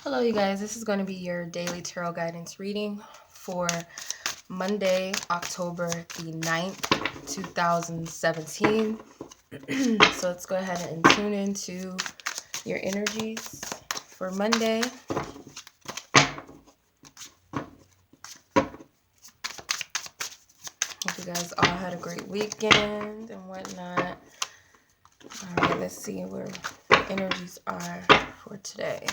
Hello, you guys. This is going to be your daily tarot guidance reading for Monday, October the 9th, 2017. So let's go ahead and tune into your energies for Monday. Hope you guys all had a great weekend and whatnot. All right, let's see where the energies are for today.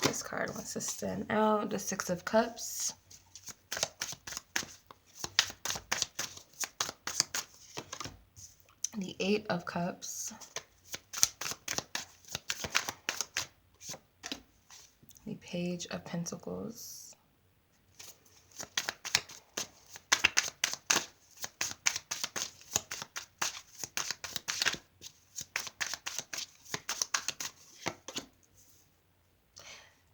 This card wants to stand out. The Six of Cups. The Eight of Cups. The Page of Pentacles.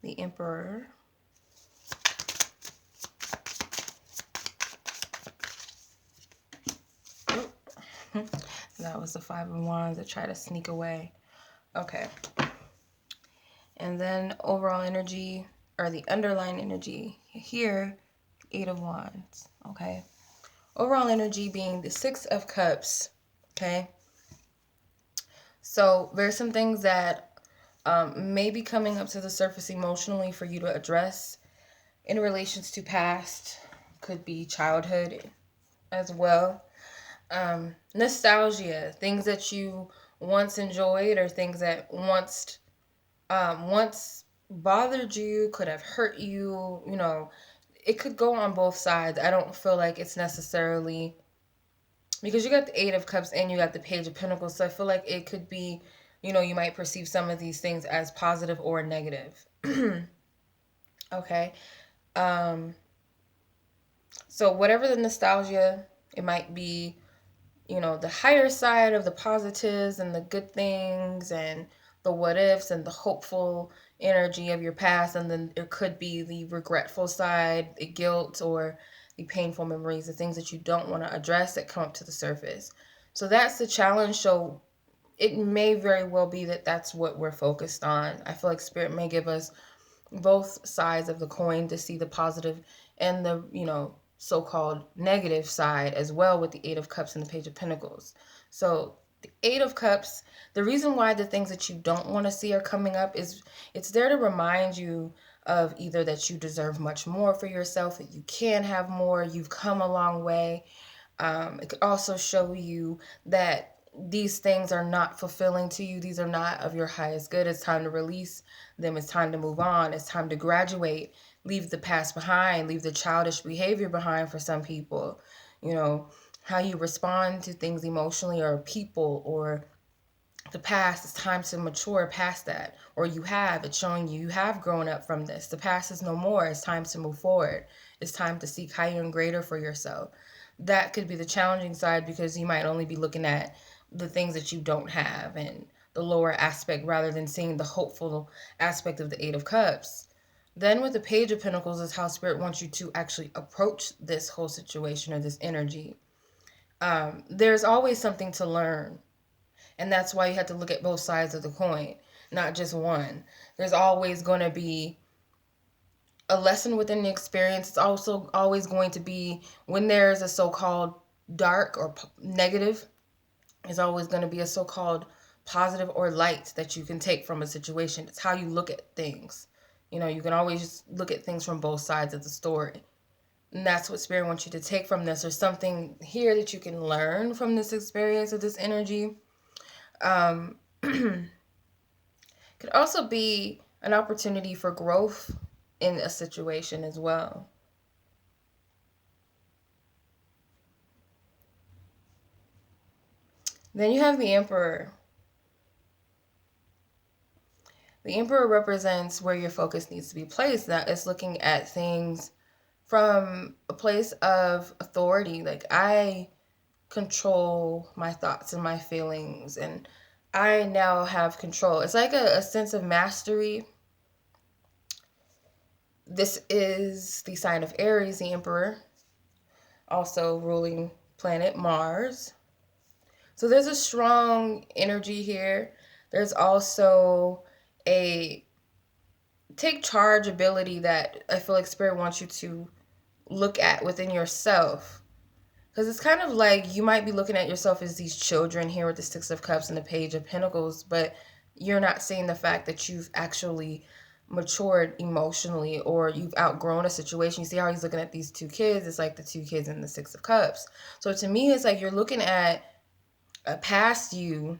The Emperor. That was the Five of Wands that tried to sneak away. Okay. And then overall energy, or the underlying energy here, Eight of Wands. Okay. Overall energy being the Six of Cups. Okay. So there's some things that may be coming up to the surface emotionally for you to address in relations to past. Could be childhood as well. Nostalgia, things that you once enjoyed or things that once bothered you, could have hurt you, you know, it could go on both sides. I don't feel like it's necessarily, because you got the Eight of Cups and you got the Page of Pentacles, so I feel like it could be, you know, you might perceive some of these things as positive or negative. Okay. So whatever the nostalgia, it might be, you know, the higher side of the positives and the good things and the what ifs and the hopeful energy of your past. And then there could be the regretful side, the guilt or the painful memories, the things that you don't want to address that come up to the surface. So that's the challenge. So it may very well be that that's what we're focused on. I feel like Spirit may give us both sides of the coin to see the positive and the, you know, so-called negative side as well, with the Eight of Cups and the Page of Pentacles. So the Eight of Cups, the reason why the things that you don't want to see are coming up is it's there to remind you of either that you deserve much more for yourself, that you can have more, you've come a long way. It could also show you that these things are not fulfilling to you. These are not of your highest good. It's time to release them. It's time to move on. It's time to graduate. Leave the past behind. Leave the childish behavior behind for some people. You know, how you respond to things emotionally or people or the past. It's time to mature past that. Or you have. It's showing you have grown up from this. The past is no more. It's time to move forward. It's time to seek higher and greater for yourself. That could be the challenging side, because you might only be looking at the things that you don't have and the lower aspect rather than seeing the hopeful aspect of the Eight of Cups. Then with the Page of Pentacles is how Spirit wants you to actually approach this whole situation or this energy. There's always something to learn. And that's why you have to look at both sides of the coin, not just one. There's always going to be a lesson within the experience. It's also always going to be, when there's a so-called dark or negative, there's always going to be a so-called positive or light that you can take from a situation. It's how you look at things. You know, you can always look at things from both sides of the story. And that's what Spirit wants you to take from this. There's something here that you can learn from this experience or this energy. Could also be an opportunity for growth in a situation as well. Then you have the Emperor. The Emperor represents where your focus needs to be placed. That is looking at things from a place of authority. Like, I control my thoughts and my feelings, and I now have control. It's like a sense of mastery. This is the sign of Aries, the Emperor, also ruling planet Mars. So there's a strong energy here. There's also a take charge ability that I feel like Spirit wants you to look at within yourself. Because it's kind of like you might be looking at yourself as these children here with the Six of Cups and the Page of Pentacles, but you're not seeing the fact that you've actually matured emotionally, or you've outgrown a situation. You see how he's looking at these two kids? It's like the two kids in the Six of Cups. So to me, it's like you're looking at a past you.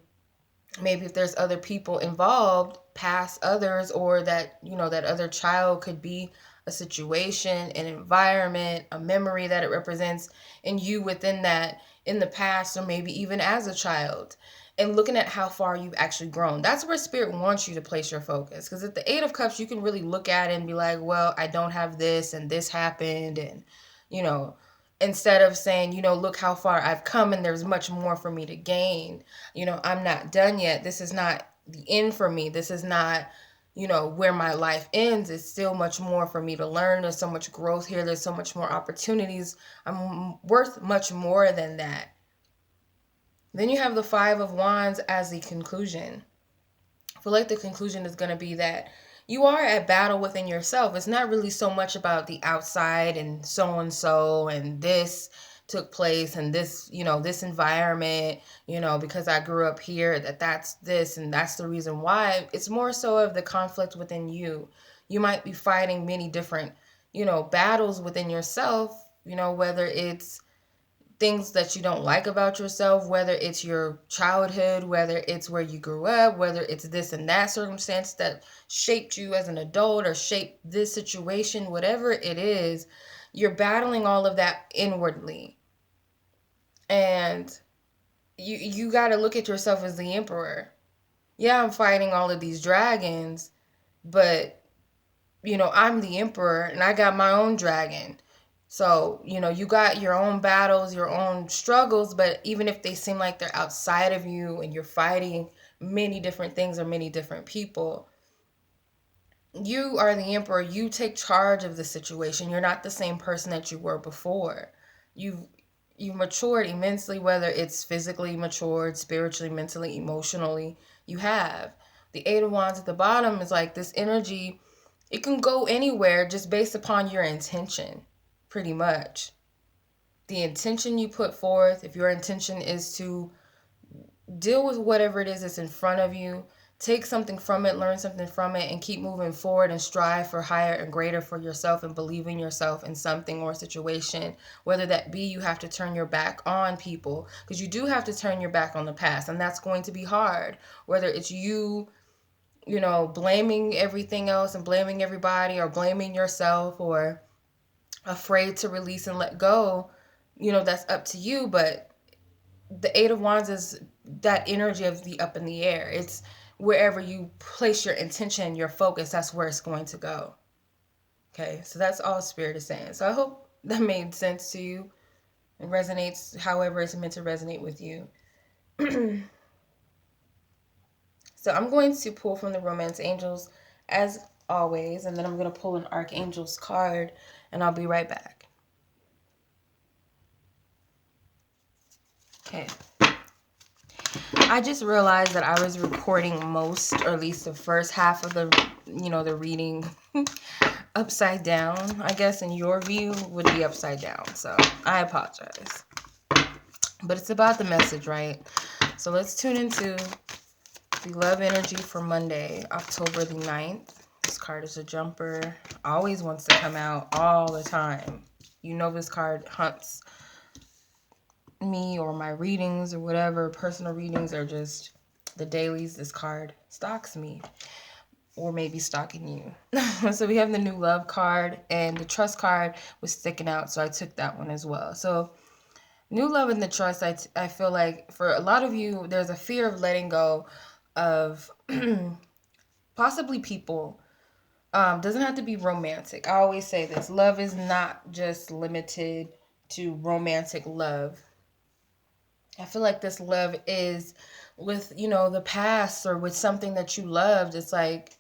Maybe if there's other people involved, past others, or that, that other child could be a situation, an environment, a memory that it represents, and you within that in the past, or maybe even as a child, and looking at how far you've actually grown. That's where Spirit wants you to place your focus. Because at the Eight of Cups, you can really look at it and be like, well, I don't have this and this happened, and you know instead of saying, look how far I've come and there's much more for me to gain. I'm not done yet. This is not the end for me. This is not, where my life ends. It's still much more for me to learn. There's so much growth here. There's so much more opportunities. I'm worth much more than that. Then you have the Five of Wands as the conclusion. I feel like the conclusion is going to be that you are at battle within yourself. It's not really so much about the outside and so and this took place and this, this environment, because I grew up here, that's this and that's the reason why. It's more so of the conflict within you. You might be fighting many different, battles within yourself, whether it's things that you don't like about yourself, whether it's your childhood, whether it's where you grew up, whether it's this and that circumstance that shaped you as an adult or shaped this situation, whatever it is, you're battling all of that inwardly. And you got to look at yourself as the emperor. Yeah, I'm fighting all of these dragons, but I'm the emperor and I got my own dragon. So, you got your own battles, your own struggles, but even if they seem like they're outside of you and you're fighting many different things or many different people, you are the emperor. You take charge of the situation. You're not the same person that you were before. You've matured immensely, whether it's physically matured, spiritually, mentally, emotionally, you have. The Eight of Wands at the bottom is like this energy. It can go anywhere just based upon your intention. Pretty much. The intention you put forth, if your intention is to deal with whatever it is that's in front of you, take something from it, learn something from it, and keep moving forward and strive for higher and greater for yourself and believe in yourself in something or situation. Whether that be you have to turn your back on people, because you do have to turn your back on the past, and that's going to be hard. Whether it's you blaming everything else and blaming everybody, or blaming yourself, or afraid to release and let go, that's up to you. But the Eight of Wands is that energy of the up in the air. It's wherever you place your intention, your focus, that's where it's going to go. Okay, so that's all Spirit is saying. So I hope that made sense to you and resonates however it's meant to resonate with you. So I'm going to pull from the Romance Angels as always, and then I'm going to pull an Archangel's card, and I'll be right back. Okay. I just realized that I was recording most, or at least the first half of the, the reading upside down. I guess in your view would be upside down. So I apologize. But it's about the message, right? So let's tune into the love energy for Monday, October the 9th. This card is a jumper. Always wants to come out all the time. This card hunts me or my readings or whatever, personal readings, or just the dailies. This card stalks me, or maybe stalking you. So we have the new love card, and the trust card was sticking out, so I took that one as well. So new love and the trust, I feel like for a lot of you, there's a fear of letting go of possibly people. Doesn't have to be romantic. I always say this. Love is not just limited to romantic love. I feel like this love is with, the past, or with something that you loved. It's like,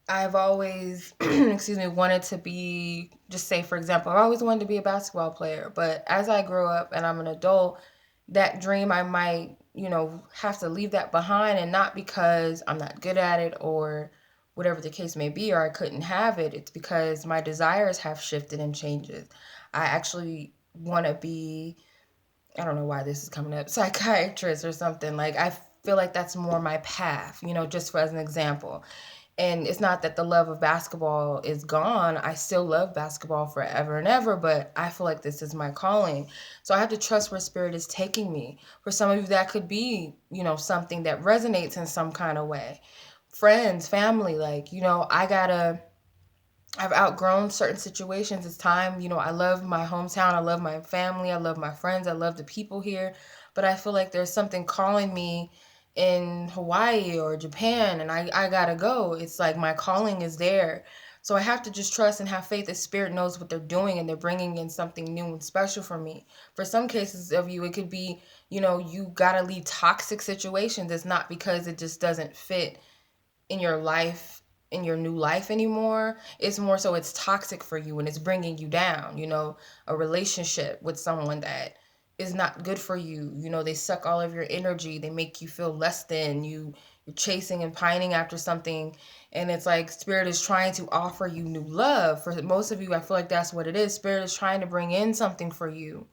I've always, wanted to be, just say, for example, I've always wanted to be a basketball player. But as I grow up and I'm an adult, that dream, I might, have to leave that behind. And not because I'm not good at it, or whatever the case may be, or I couldn't have it, it's because my desires have shifted and changes. I actually want to be, I don't know why this is coming up, psychiatrist or something. Like, I feel like that's more my path, just for as an example. And it's not that the love of basketball is gone. I still love basketball forever and ever, but I feel like this is my calling. So I have to trust where spirit is taking me. For some of you, that could be, something that resonates in some kind of way. Friends, family, like, I've outgrown certain situations. It's time, I love my hometown. I love my family. I love my friends. I love the people here. But I feel like there's something calling me in Hawaii or Japan, and I gotta go. It's like my calling is there. So I have to just trust and have faith that spirit knows what they're doing, and they're bringing in something new and special for me. For some cases of you, it could be, you gotta leave toxic situations. It's not because it just doesn't fit in your life, in your new life anymore. It's more so it's toxic for you and it's bringing you down. A relationship with someone that is not good for you. They suck all of your energy. They make you feel less than. You're chasing and pining after something, and it's like spirit is trying to offer you new love. For most of you, I feel like that's what it is. Spirit is trying to bring in something for you.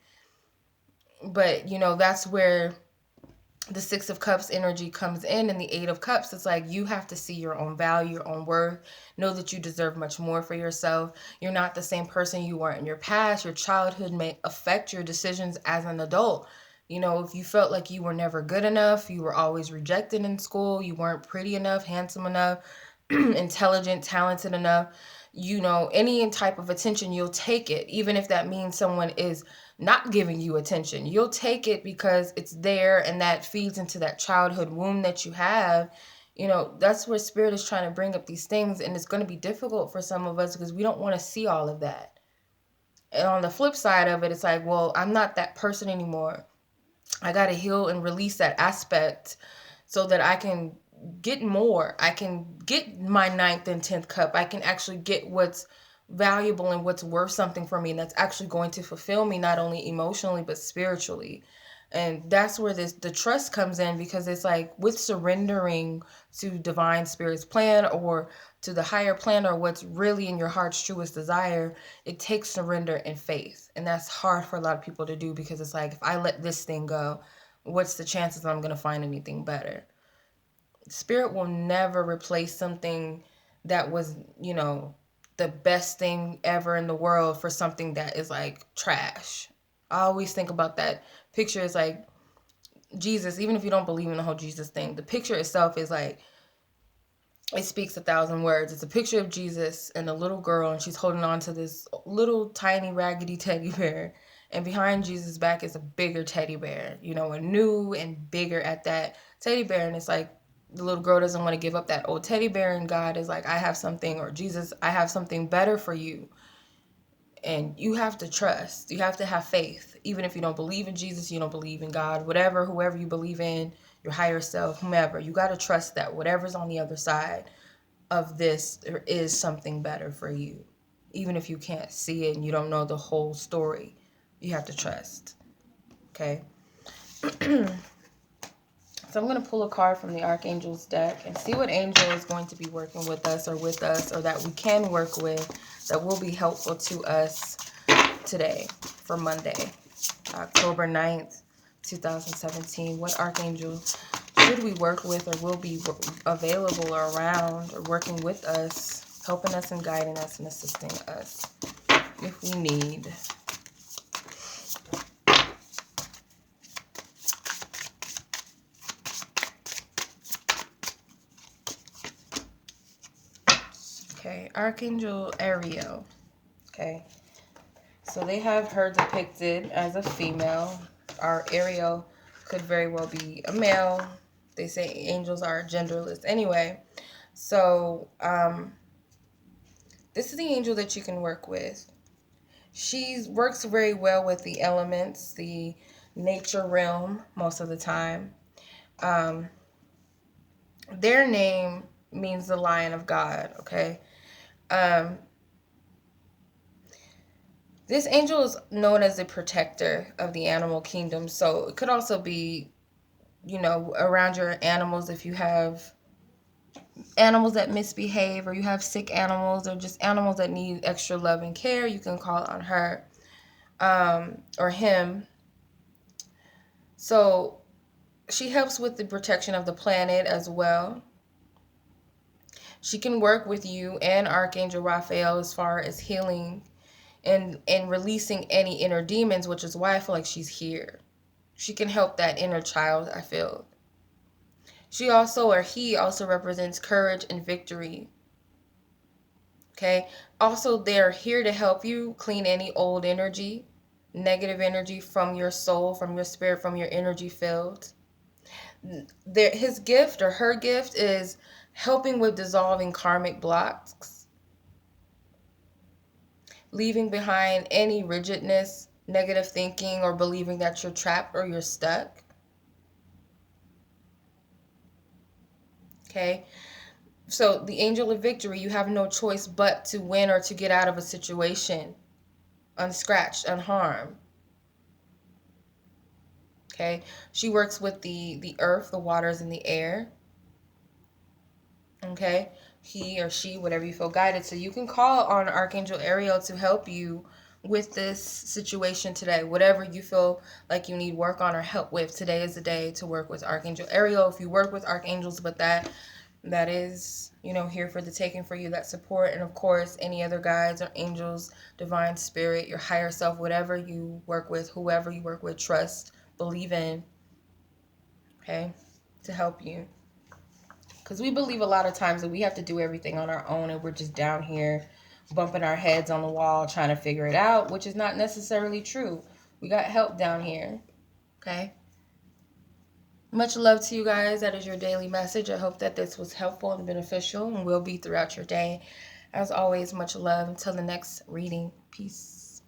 But that's where the Six of Cups energy comes in, and the Eight of Cups. It's like you have to see your own value, your own worth. Know that you deserve much more for yourself. You're not the same person you were in your past. Your childhood may affect your decisions as an adult. If you felt like you were never good enough, you were always rejected in school, you weren't pretty enough, handsome enough, intelligent, talented enough, any type of attention, you'll take it. Even if that means someone is not giving you attention, you'll take it because it's there, and that feeds into that childhood wound that you have. That's where spirit is trying to bring up these things, and it's going to be difficult for some of us because we don't want to see all of that. And on the flip side of it, it's like, well, I'm not that person anymore. I got to heal and release that aspect so that I can get more. I can get my ninth and 10th cup. I can actually get what's valuable and what's worth something for me, and that's actually going to fulfill me, not only emotionally but spiritually. And that's where the trust comes in, because it's like with surrendering to divine spirit's plan, or to the higher plan, or what's really in your heart's truest desire, it takes surrender and faith. And that's hard for a lot of people to do, because it's like, if I let this thing go, what's the chances that I'm going to find anything better? Spirit will never replace something that was, the best thing ever in the world for something that is like trash. I always think about that picture. Is like Jesus, even if you don't believe in the whole Jesus thing, the picture itself is like, it speaks 1,000 words. It's a picture of Jesus and a little girl, and she's holding on to this little tiny raggedy teddy bear. And behind Jesus' back is a bigger teddy bear, a new and bigger at that teddy bear. And it's like the little girl doesn't want to give up that old teddy bear, and God is like, I have something, or Jesus, I have something better for you. And you have to trust. You have to have faith. Even if you don't believe in Jesus, you don't believe in God, whatever, whoever you believe in, your higher self, whomever, you got to trust that whatever's on the other side of this, there is something better for you. Even if you can't see it and you don't know the whole story, you have to trust. Okay? So I'm going to pull a card from the Archangel's deck and see what angel is going to be working with us, or that we can work with, that will be helpful to us today for Monday, October 9th, 2017. What Archangel should we work with, or will be available or around, or working with us, helping us and guiding us and assisting us if we need. Okay, Archangel Ariel. Okay, so they have her depicted as a female. Our Ariel could very well be a male. They say angels are genderless anyway. So this is the angel that you can work with. She works very well with the elements, the nature realm most of the time. Their name means the Lion of God, okay? This angel is known as the protector of the animal kingdom. So it could also be, around your animals if you have animals that misbehave, or you have sick animals, or just animals that need extra love and care, you can call on her or him. So she helps with the protection of the planet as well. She can work with you and Archangel Raphael as far as healing and releasing any inner demons, which is why I feel like she's here. She can help that inner child, I feel. She also, or he also, represents courage and victory. Okay. Also, they're here to help you clean any old energy, negative energy from your soul, from your spirit, from your energy field. His gift or her gift is helping with dissolving karmic blocks, leaving behind any rigidness, negative thinking, or believing that you're trapped or you're stuck. Okay. So the angel of victory, you have no choice but to win or to get out of a situation unscratched, unharmed. Okay. She works with the earth, the waters, and the air. Okay. He or she, whatever you feel guided. So you can call on Archangel Ariel to help you with this situation today. Whatever you feel like you need work on or help with, today is the day to work with Archangel Ariel. If you work with archangels, but that is, here for the taking for you, that support. And of course, any other guides or angels, divine spirit, your higher self, whatever you work with, whoever you work with, trust, believe in, okay, to help you. Because we believe a lot of times that we have to do everything on our own and we're just down here bumping our heads on the wall trying to figure it out, which is not necessarily true. We got help down here, okay? Much love to you guys. That is your daily message. I hope that this was helpful and beneficial and will be throughout your day. As always, much love. Until the next reading. Peace.